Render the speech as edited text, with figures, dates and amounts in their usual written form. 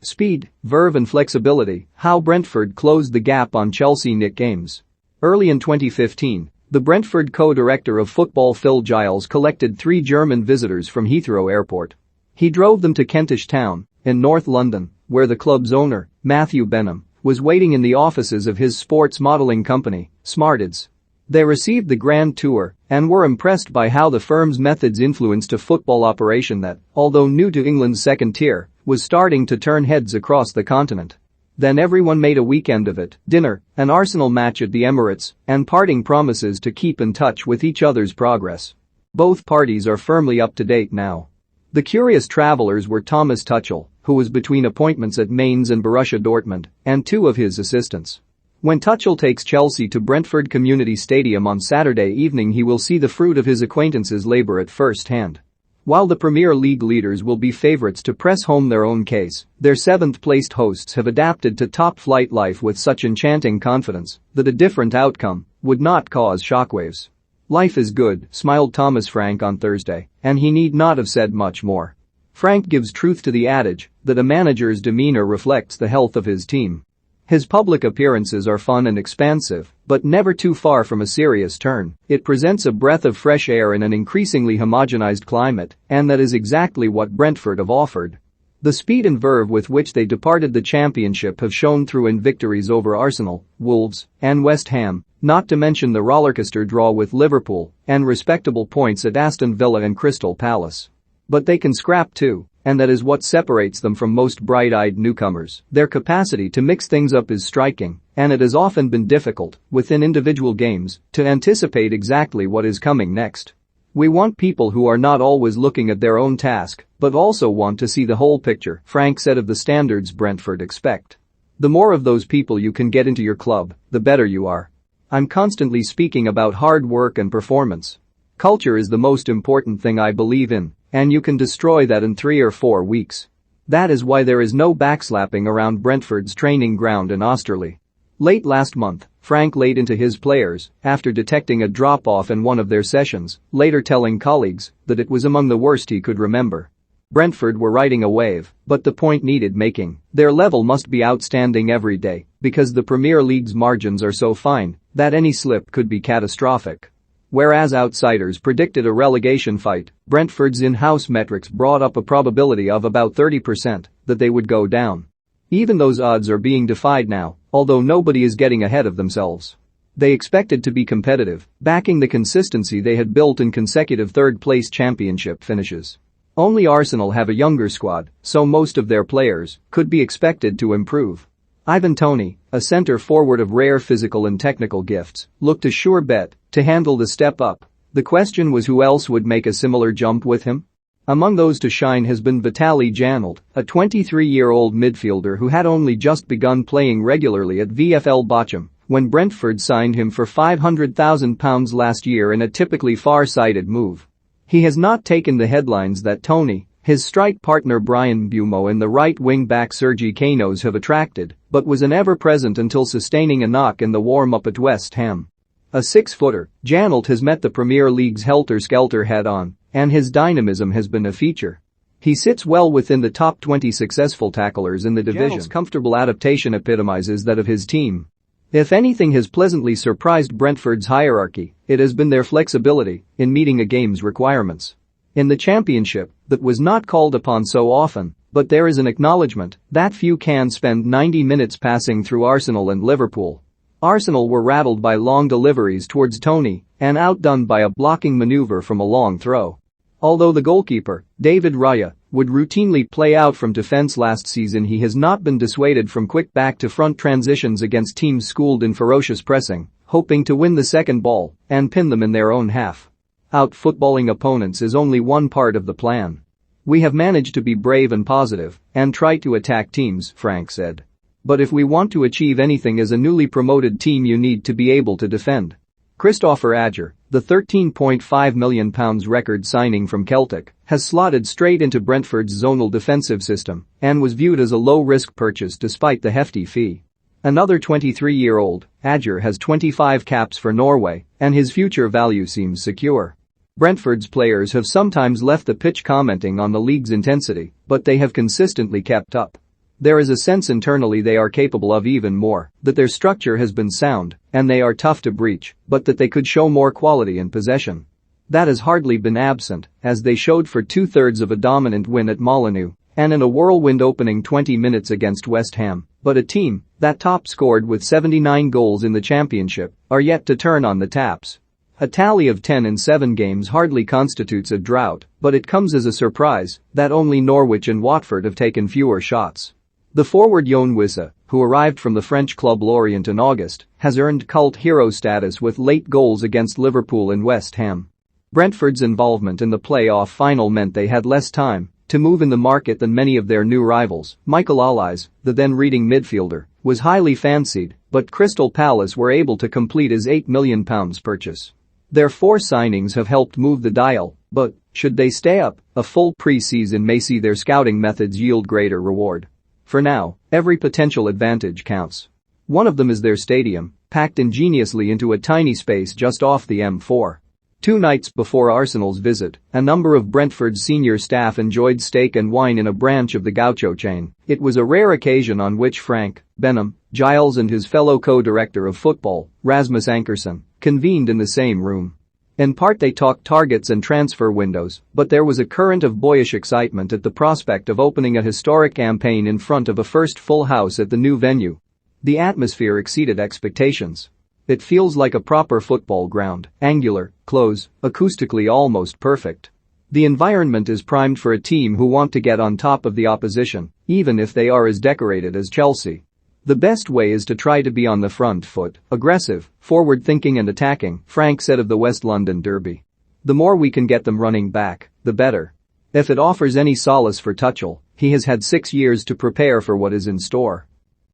Speed, verve and flexibility, how Brentford closed the gap on Chelsea. Nick Ames. Early in 2015, the Brentford co-director of football Phil Giles collected 3 German visitors from Heathrow Airport. He drove them to Kentish Town, in North London, where the club's owner, Matthew Benham, was waiting in the offices of his sports modelling company, Smarteds. They received the grand tour and were impressed by how the firm's methods influenced a football operation that, although new to England's second tier, was starting to turn heads across the continent. Then everyone made a weekend of it, dinner, an Arsenal match at the Emirates, and parting promises to keep in touch with each other's progress. Both parties are firmly up to date now. The curious travellers were Thomas Tuchel, who was between appointments at Mainz and Borussia Dortmund, and 2 of his assistants. When Tuchel takes Chelsea to Brentford Community Stadium on Saturday evening, he will see the fruit of his acquaintances' labour at first hand. While the Premier League leaders will be favourites to press home their own case, their 7th-placed hosts have adapted to top-flight life with such enchanting confidence that a different outcome would not cause shockwaves. "Life is good," smiled Thomas Frank on Thursday, and he need not have said much more. Frank gives truth to the adage that a manager's demeanour reflects the health of his team. His public appearances are fun and expansive, but never too far from a serious turn. It presents a breath of fresh air in an increasingly homogenized climate, and that is exactly what Brentford have offered. The speed and verve with which they departed the championship have shown through in victories over Arsenal, Wolves, and West Ham, not to mention the rollercoaster draw with Liverpool and respectable points at Aston Villa and Crystal Palace. But they can scrap too. And that is what separates them from most bright-eyed newcomers. Their capacity to mix things up is striking, and it has often been difficult, within individual games, to anticipate exactly what is coming next. "We want people who are not always looking at their own task, but also want to see the whole picture," Frank said of the standards Brentford expect. "The more of those people you can get into your club, the better you are. I'm constantly speaking about hard work and performance. Culture is the most important thing I believe in. And you can destroy that in 3 or 4 weeks. That is why there is no backslapping around Brentford's training ground in Osterley." Late last month, Frank laid into his players after detecting a drop-off in one of their sessions, later telling colleagues that it was among the worst he could remember. Brentford were riding a wave, but the point needed making. Their level must be outstanding every day because the Premier League's margins are so fine that any slip could be catastrophic. Whereas outsiders predicted a relegation fight, Brentford's in-house metrics brought up a probability of about 30% that they would go down. Even those odds are being defied now, although nobody is getting ahead of themselves. They expected to be competitive, backing the consistency they had built in consecutive third-place championship finishes. Only Arsenal have a younger squad, so most of their players could be expected to improve. Ivan Toney, a centre-forward of rare physical and technical gifts, looked a sure bet to handle the step up. The question was who else would make a similar jump with him? Among those to shine has been Vitaly Janelt, a 23-year-old midfielder who had only just begun playing regularly at VfL Bochum when Brentford signed him for £500,000 last year in a typically far-sighted move. He has not taken the headlines that Toney, his strike partner Brian Mbeumo and the right wing-back Sergi Canos have attracted, but was an ever-present until sustaining a knock in the warm-up at West Ham. A 6-footer, Janelt has met the Premier League's helter-skelter head-on, and his dynamism has been a feature. He sits well within the top 20 successful tacklers in the division. Janelt's comfortable adaptation epitomizes that of his team. If anything has pleasantly surprised Brentford's hierarchy, it has been their flexibility in meeting a game's requirements. In the championship, that was not called upon so often, but there is an acknowledgement that few can spend 90 minutes passing through Arsenal and Liverpool. Arsenal were rattled by long deliveries towards Toney and outdone by a blocking maneuver from a long throw. Although the goalkeeper, David Raya, would routinely play out from defense last season, he has not been dissuaded from quick back-to-front transitions against teams schooled in ferocious pressing, hoping to win the second ball and pin them in their own half. Out-footballing opponents is only one part of the plan. "We have managed to be brave and positive and try to attack teams," Frank said. "But if we want to achieve anything as a newly promoted team, you need to be able to defend." Christopher Adger, the £13.5 million record signing from Celtic, has slotted straight into Brentford's zonal defensive system and was viewed as a low-risk purchase despite the hefty fee. Another 23-year-old, Adger has 25 caps for Norway, and his future value seems secure. Brentford's players have sometimes left the pitch commenting on the league's intensity, but they have consistently kept up. There is a sense internally they are capable of even more, that their structure has been sound, and they are tough to breach, but that they could show more quality in possession. That has hardly been absent, as they showed for two-thirds of a dominant win at Molineux and in a whirlwind opening 20 minutes against West Ham, but a team that top scored with 79 goals in the championship are yet to turn on the taps. A tally of 10 in 7 games hardly constitutes a drought, but it comes as a surprise that only Norwich and Watford have taken fewer shots. The forward Yoan Wissa, who arrived from the French club Lorient in August, has earned cult hero status with late goals against Liverpool and West Ham. Brentford's involvement in the playoff final meant they had less time to move in the market than many of their new rivals. Michael Olise, the then Reading midfielder, was highly fancied, but Crystal Palace were able to complete his £8 million purchase. Their 4 signings have helped move the dial, but should they stay up, a full pre-season may see their scouting methods yield greater reward. For now, every potential advantage counts. One of them is their stadium, packed ingeniously into a tiny space just off the M4. 2 nights before Arsenal's visit, a number of Brentford's senior staff enjoyed steak and wine in a branch of the Gaucho chain. It was a rare occasion on which Frank, Benham, Giles and his fellow co-director of football, Rasmus Ankersen, convened in the same room. In part they talked targets and transfer windows, but there was a current of boyish excitement at the prospect of opening a historic campaign in front of a first full house at the new venue. The atmosphere exceeded expectations. It feels like a proper football ground, angular, close, acoustically almost perfect. The environment is primed for a team who want to get on top of the opposition, even if they are as decorated as Chelsea. The best way is to try to be on the front foot, aggressive, forward-thinking and attacking, Frank said of the West London derby. The more we can get them running back, the better. If it offers any solace for Tuchel, he has had 6 years to prepare for what is in store.